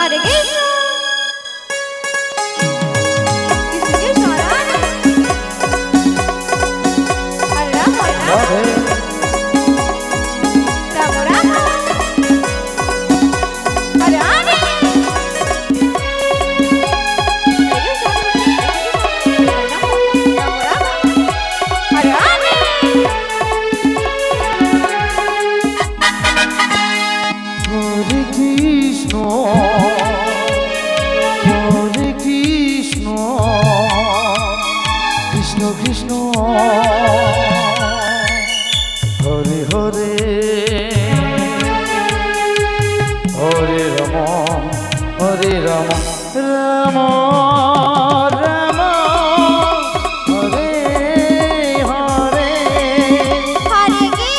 Hare Krishna, Krishna Krishna, Radhe, Hare Rama, Hare Rama, Rama Rama, Hare Hare, Hare Rama,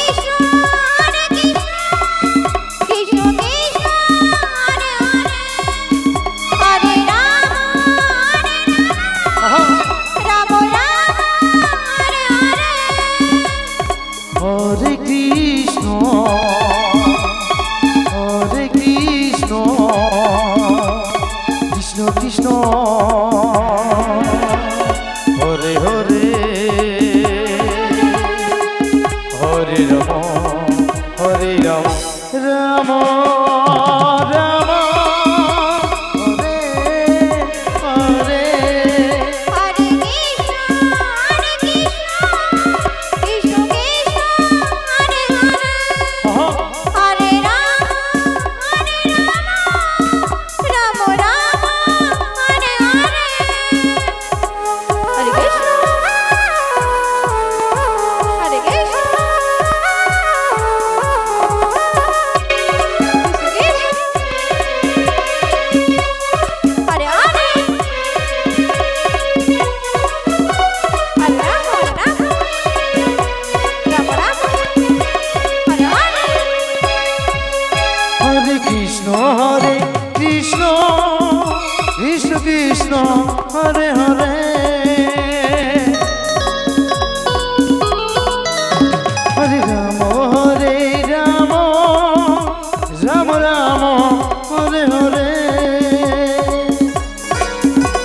Krishna Hare Hare Hare Ram Hare Ram Ram Ram Hare Hare Hare Krishna, Hare Krishna, Krishna Krishna, Hare Hare, Hare Rama, Rama Rama, Hare Hare. Hare Krishna Krishna Krishna Hare Hare Hare Ram Ram Ram Hare Hare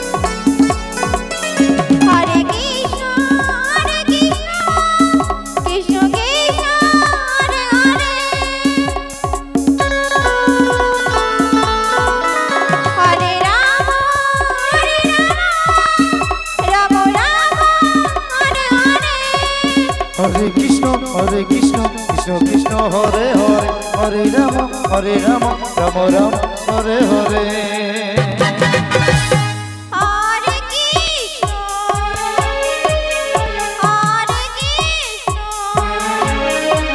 Hare Krishna, Hare Krishna, Krishna Krishna, Hare Hare, Hare Rama, Rama Rama, Hare Hare. Hare Krishna, Hare Krishna, Hare Hare, Hare Rama, Rama Rama, Hare Hare. Hare Krishna Krishna Krishna Hare Hare Hare Ram Ram Ram Hare Hare Hare Krishna,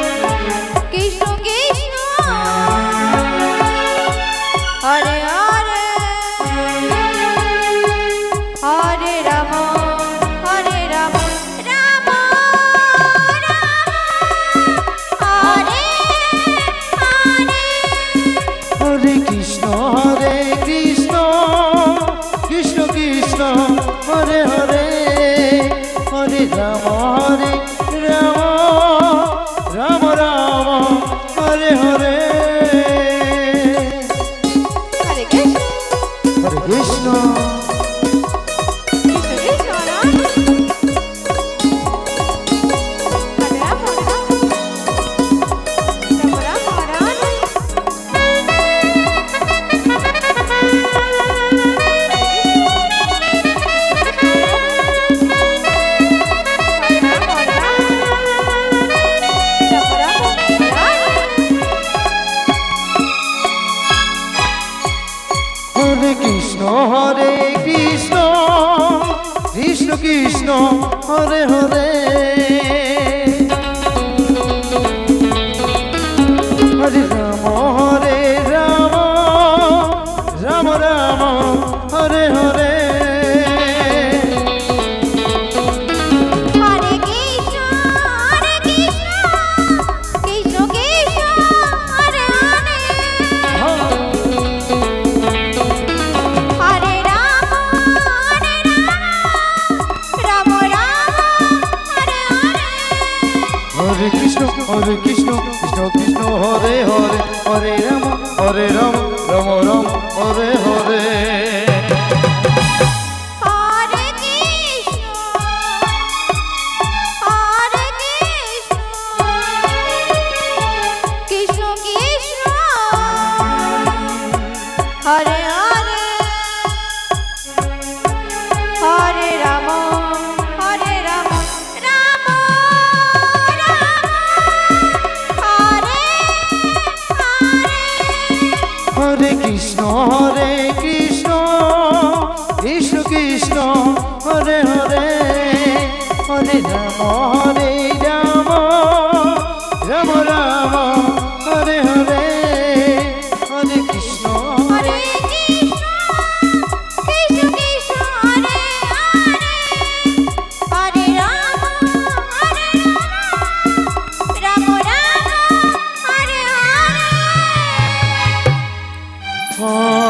Hare Krishna, Krishna Krishna, Hare Hare, Hare Rama, Rama Rama, Hare Hare. Hare Krishna Krishna Krishna Hare Hare Hare Ram Ram Ram Hare Hare Hare Krishna, Hare Krishna, Krishna Krishna, Hare Hare, Hare Rama, Hare Rama, Rama Rama, Hare Hare. Hare Krishna Krishna Krishna Hare Hare Hare Ram Ram Ram Hare Hare Hare Krishna, Hare Krishna Krishna Krishna, Hare Rama, Rama Rama, Hare Hare. Hare Krishna Krishna Hare Hare Hare Ram Ram Ram Hare Hare Hare Krishna, Hare Krishna, Krishna Krishna, Hare Hare, Hare Rama, Rama Rama, Hare Hare. Hare Krishna Krishna Krishna Hare Hare Hare Ram Ram Ram Hare Hare Hare Hare Ram Hare Ram Ram Ram Hare Hare Hare Krishna Krishna Krishna Hare Hare Hare Ram Ram Ram Hare Hare Hare Krishna Hare Krishna Krishna Krishna Hare Hare Hare Ram Hare Ram Ram Ram Hare Hare Hare